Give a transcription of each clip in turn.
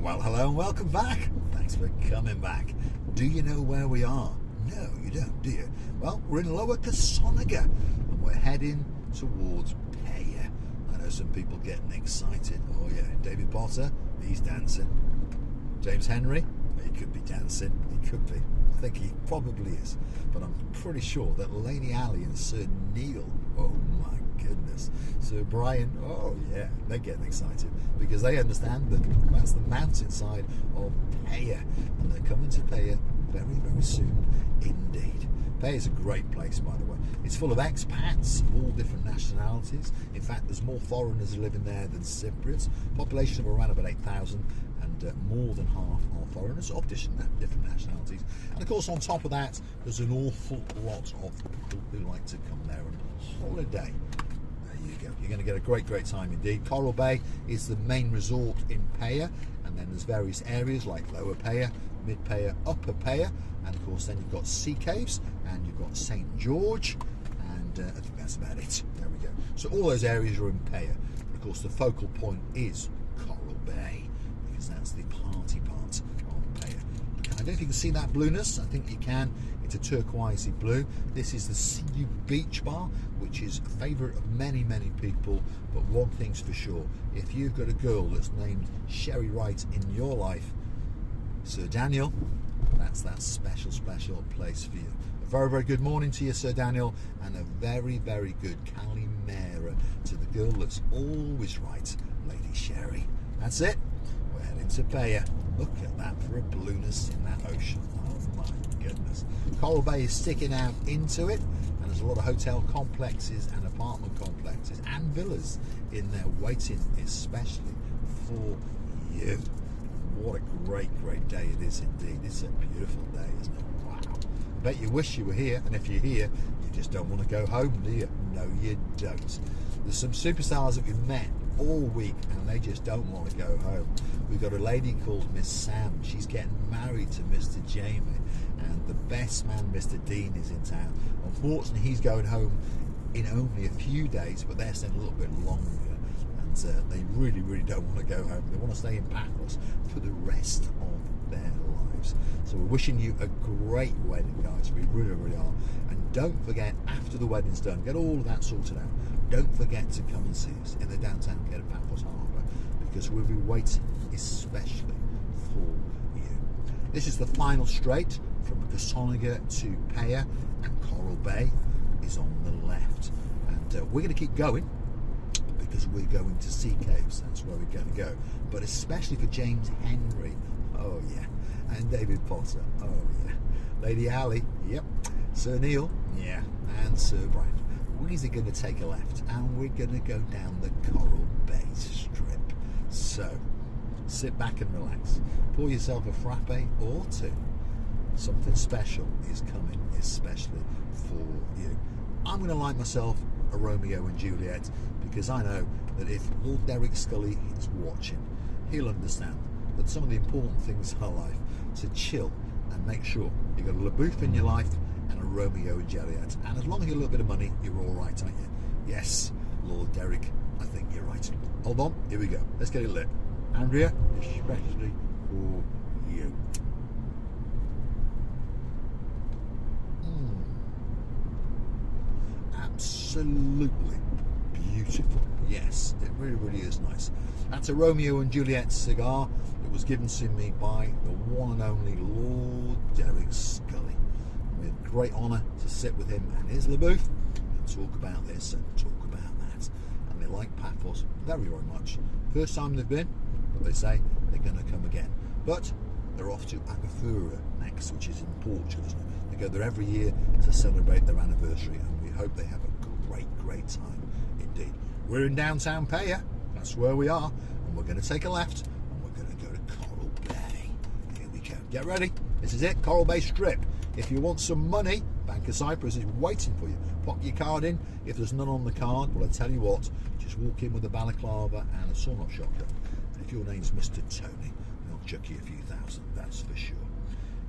Well, hello and welcome back. Thanks for coming back. Do you know where we are? No, you don't, do you? Well, we're in Lower Cassoniga and we're heading towards Peyia. I know some people getting excited. Oh yeah, David Potter, he's dancing. James Henry, he could be dancing. He could be. I think he probably is. But I'm pretty sure that Lady Ali and Sir Neil, oh my goodness, Sir Brian, oh yeah, they're getting excited because they understand that that's the mountainside of Peyia and they're coming to Peyia very, very soon indeed. Peyia is a great place, by the way. It's full of expats of all different nationalities. In fact, there's more foreigners living there than Cypriots. Population of around about 8,000 and more than half are foreigners of different nationalities. And of course, on top of that, there's an awful lot of people who like to come there and holiday. There you go. You're going to get a great, great time indeed. Coral Bay is the main resort in Peyia, and then there's various areas like Lower Peyia, Mid Peyia, Upper Peyia, and of course then you've got sea caves, and you've got St George, and I think that's about it. There we go. So all those areas are in Peyia. Of course, the focal point is Coral Bay, because that's the party part of Peyia. I don't know if you can see that blueness. I think you can. It's a turquoisey blue. This is the Sea Beach Bar, which is a favourite of many, many people. But one thing's for sure: if you've got a girl that's named Sherry Wright in your life, Sir Daniel, that's that special, special place for you. A very, very good morning to you, Sir Daniel, and a very, very good Kalimera to the girl that's always right, Lady Sherry. That's it. We're heading to Peyia. Look at that for a blueness in that ocean. Oh my goodness. Coral Bay is sticking out into it, and there's a lot of hotel complexes and apartment complexes and villas in there waiting especially for you. What a great, great day it is indeed. It's a beautiful day, isn't it? Wow. I bet you wish you were here, and if you're here, you just don't want to go home, do you? No, you don't. There's some superstars that we've met all week, and they just don't want to go home. We've got a lady called Miss Sam. She's getting married to Mr. Jamie, and the best man, Mr. Dean, is in town. Unfortunately, he's going home in only a few days, but they're staying a little bit longer. They really, really don't want to go home. They want to stay in Paphos for the rest of their lives. So we're wishing you a great wedding, guys. We really, really are. And don't forget, after the wedding's done, get all of that sorted out. Don't forget to come and see us in the downtown gate of Paphos Harbour, because we'll be waiting especially for you. This is the final straight from Cassoniga to Peyia, and Coral Bay is on the left. And we're going to keep going, because we're going to sea caves. That's where we're going to go. But especially for James Henry, oh yeah, and David Potter, oh yeah, Lady Ali, yep, Sir Neil, yeah, and Sir Brian. We're going to take a left, and we're going to go down the Coral Bay Strip. So sit back and relax. Pour yourself a frappe or two. Something special is coming, especially for you. I'm going to light myself a Romeo and Juliet, because I know that if Lord Derek Scully is watching, he'll understand that some of the important things in our life, to chill and make sure you've got a LaBouffe in your life and a Romeo and Juliet. And as long as you have a little bit of money, you're all right, aren't you? Yes, Lord Derek, I think you're right. Hold on, here we go. Let's get it lit. Andrea, especially for you. Absolutely beautiful. Yes, it really, really is nice. That's a Romeo and Juliet cigar. It was given to me by the one and only Lord Derek Scully. With great honour to sit with him and his LaBouffe and talk about this and talk about that. And they like Paphos very, very much. First time they've been, but they say they're going to come again. But they're off to Agafura next, which is in Portugal, isn't it? They go there every year to celebrate their anniversary, and we hope they have a great, great time indeed. We're in downtown Peyia, that's where we are, and we're going to take a left, and we're going to go to Coral Bay. Here we go. Get ready. This is it, Coral Bay Strip. If you want some money, Bank of Cyprus is waiting for you. Pop your card in. If there's none on the card, well, I tell you what, just walk in with a balaclava and a sawn-off shotgun. And if your name's Mr. Tony, they'll chuck you a few thousand, that's for sure.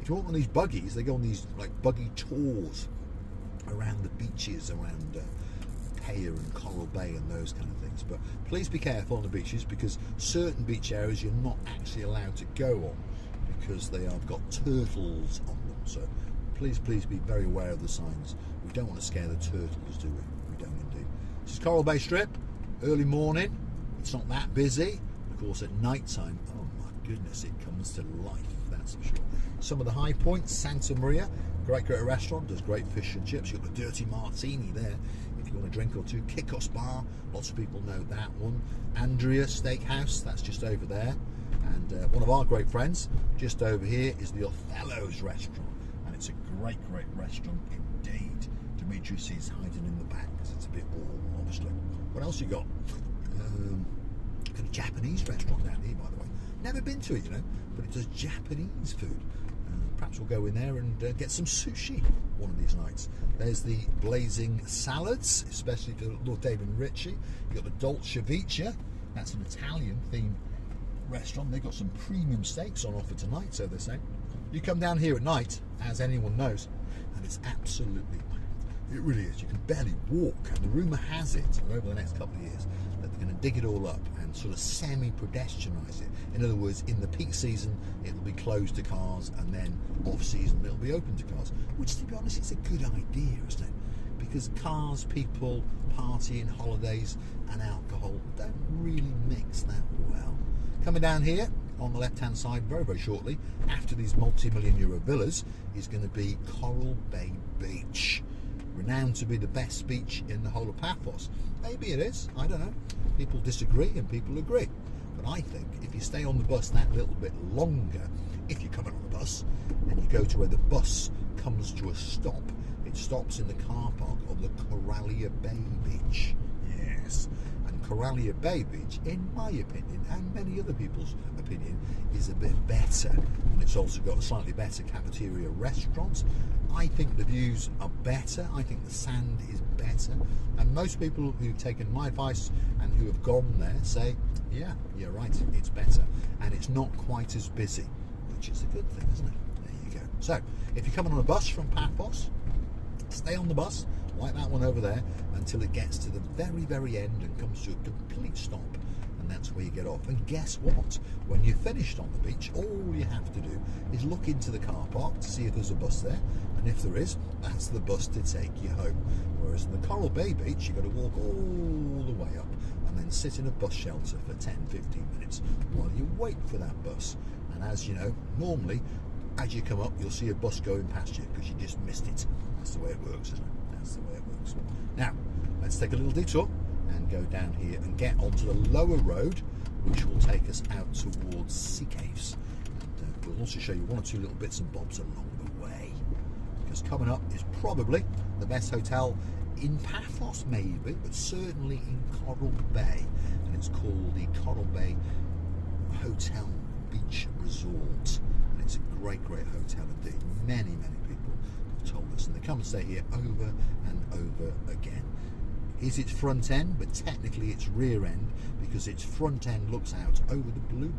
If you want one of these buggies, they go on these like buggy tours around the beaches, around Peyia and Coral Bay and those kind of things. But please be careful on the beaches, because certain beach areas you're not actually allowed to go on because they have got turtles on them. So please be very aware of the signs. We don't want to scare the turtles, do we? We don't indeed. This is Coral Bay Strip, early morning. It's not that busy. Of course, at night time, oh my goodness, it comes to life, that's for sure. Some of the high points: Santa Maria, great restaurant, does great fish and chips. You've got the Dirty Martini there if you want a drink or two. Kikos Bar, lots of people know that one. Andrea Steakhouse, that's just over there. And one of our great friends just over here is the Othello's restaurant, and it's a great restaurant indeed. Demetrius is hiding in the back because it's a bit warm, obviously. What else you got? Got a Japanese restaurant down here, by the way. Never been to it, you know, but it does Japanese food. Perhaps we'll go in there and get some sushi one of these nights. There's the blazing salads, especially for Lord David and Richie. You've got the Dolce Vita. That's an Italian themed restaurant. They've got some premium steaks on offer tonight, so they say. You come down here at night, as anyone knows, and it's absolutely, it really is. You can barely walk, and the rumour has it that over the next couple of years that they're going to dig it all up and sort of semi-pedestrianise it. In other words, in the peak season it'll be closed to cars, and then off-season it'll be open to cars. Which, to be honest, is a good idea, isn't it? Because cars, people, partying, holidays and alcohol don't really mix that well. Coming down here on the left-hand side very shortly, after these multi-million euro villas, is going to be Coral Bay Beach. Renowned to be the best beach in the whole of Paphos. Maybe it is, I don't know. People disagree and people agree. But I think if you stay on the bus that little bit longer, if you're coming on the bus, and you go to where the bus comes to a stop, it stops in the car park of the Coralia Bay Beach. Yes. And Coralia Bay Beach, in my opinion, and many other people's opinion, is a bit better. And it's also got a slightly better cafeteria restaurant. I think the views are better. I think the sand is better. And most people who've taken my advice and who have gone there say, yeah, you're right, it's better. And it's not quite as busy, which is a good thing, isn't it? There you go. So, if you're coming on a bus from Paphos, stay on the bus, like that one over there, until it gets to the very end and comes to a complete stop, and that's where you get off. And guess what? When you're finished on the beach, all you have to do is look into the car park to see if there's a bus there, and if there is, that's the bus to take you home. Whereas in the Coral Bay Beach, you've got to walk all the way up and then sit in a bus shelter for 10-15 minutes while you wait for that bus. And as you know, normally as you come up, you'll see a bus going past you because you just missed it. That's the way it works, isn't it? That's the way it works. Now, let's take a little detour and go down here and get onto the lower road, which will take us out towards Sea Caves. And we'll also show you one or two little bits and bobs along the way. Because coming up is probably the best hotel in Paphos, maybe, but certainly in Coral Bay. And it's called the Coral Bay Hotel Beach Resort. And it's a great hotel indeed. Many people have told us, and they come and stay here over and over again. Is its front end, but technically it's rear end, because its front end looks out over the blue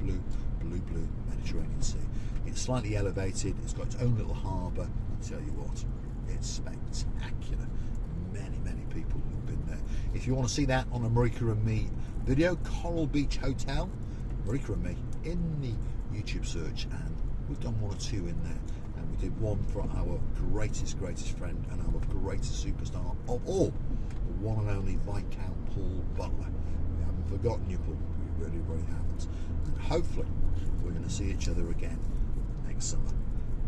Mediterranean Sea. It's slightly elevated, it's got its own little harbour. I tell you what, it's spectacular. Many people have been there. If you want to see that on a Marika and me video, Coral Beach Hotel, Marika and me, in the YouTube search, and we've done one or two in there. And we did one for our greatest friend and our greatest superstar of all, the one and only Viscount Paul Butler. We haven't forgotten you, Paul. We really haven't. And hopefully we're going to see each other again next summer.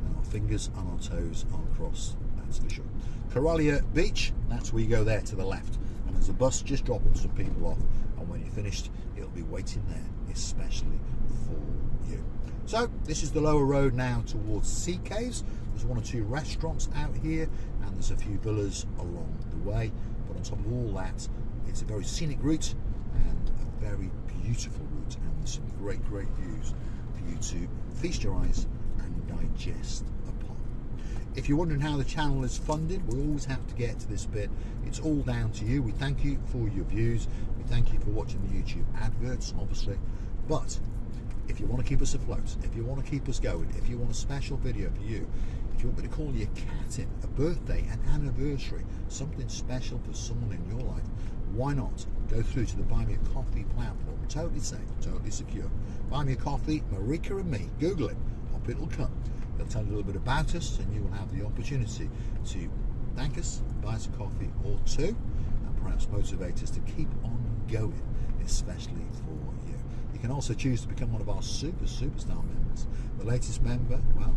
And our fingers and our toes are crossed, that's for sure. Coralia Beach, that's where you go there to the left. And there's a bus just dropping some people off. And when you're finished, it'll be waiting there, especially for you. So this is the lower road now towards Sea Caves. There's one or two restaurants out here, and there's a few villas along the way. But on top of all that, it's a very scenic route and a very beautiful route, and there's some great views for you to feast your eyes and digest upon. If you're wondering how the channel is funded, we always have to get to this bit. It's all down to you. We thank you for your views. We thank you for watching the YouTube adverts, obviously. But if you want to keep us afloat, if you want to keep us going, if you want a special video for you, if you want me to call your cat in, a birthday, an anniversary, something special for someone in your life, why not go through to the Buy Me a Coffee platform? Totally safe, totally secure. Buy Me a Coffee, Marika and me. Google it. Up it'll come. They'll tell you a little bit about us, and you will have the opportunity to thank us, buy us a coffee or two, and perhaps motivate us to keep on going, especially for you. You can also choose to become one of our superstar members. The latest member, well,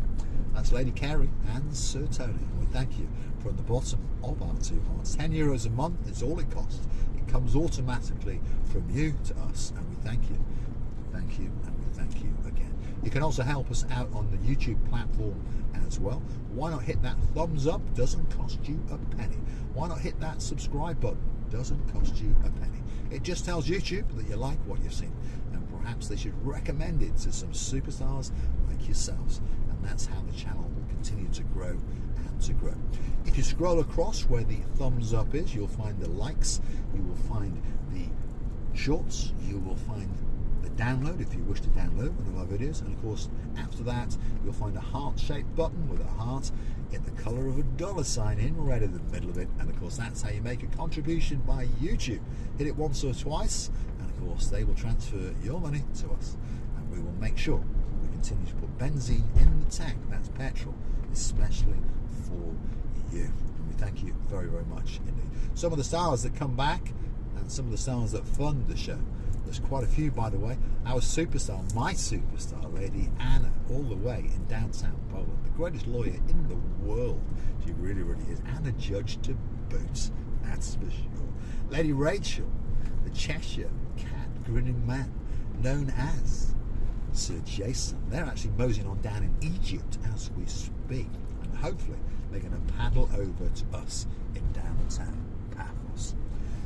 that's Lady Carrie and Sir Tony. And we thank you from the bottom of our two hearts. €10 a month is all it costs. It comes automatically from you to us, and we thank you. Thank you, and we thank you again. You can also help us out on the YouTube platform as well. Why not hit that thumbs up? Doesn't cost you a penny. Why not hit that subscribe button? Doesn't cost you a penny. It just tells YouTube that you like what you've seen, and perhaps they should recommend it to some superstars like yourselves, and that's how the channel will continue to grow and to grow. If you scroll across where the thumbs up is, you'll find the likes, you will find the shorts, you will find the download if you wish to download one of our videos, and of course after that you'll find a heart-shaped button with a heart in the colour of a $sign in red in the middle of it, and of course that's how you make a contribution by YouTube. Hit it once or twice, and of course they will transfer your money to us, and we will make sure we continue to put benzene in the tank, that's petrol, especially for you. And we thank you very, very much indeed. Some of the stars that come back and some of the stars that fund the show, there's quite a few, by the way. Our superstar, my superstar, Lady Anna, all the way in downtown Poland, the greatest lawyer in the world. She really, really is. And a judge to boot, that's for sure. Lady Rachel, the Cheshire Cat grinning man, known as Sir Jason. They're actually moseying on down in Egypt as we speak. And hopefully they're going to paddle over to us in downtown Paphos.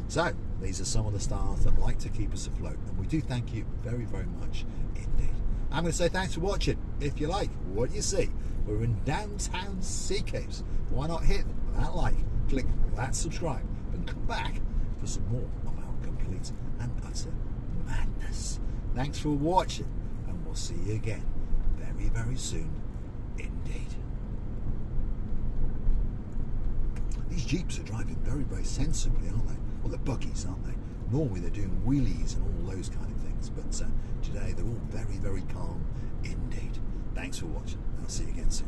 So, these are some of the stars that like to keep us afloat, and we do thank you very, very much indeed. I'm going to say thanks for watching. If you like what you see, we're in downtown Sea Caves. Why not hit that like, click that subscribe, and come back for some more of our complete and utter madness. Thanks for watching, and we'll see you again very, very soon indeed. These Jeeps are driving very, very sensibly, aren't they? Well, they're buggies, aren't they? Normally they're doing wheelies and all those kind of things, but today they're all very, very calm indeed. Thanks for watching. I'll see you again soon.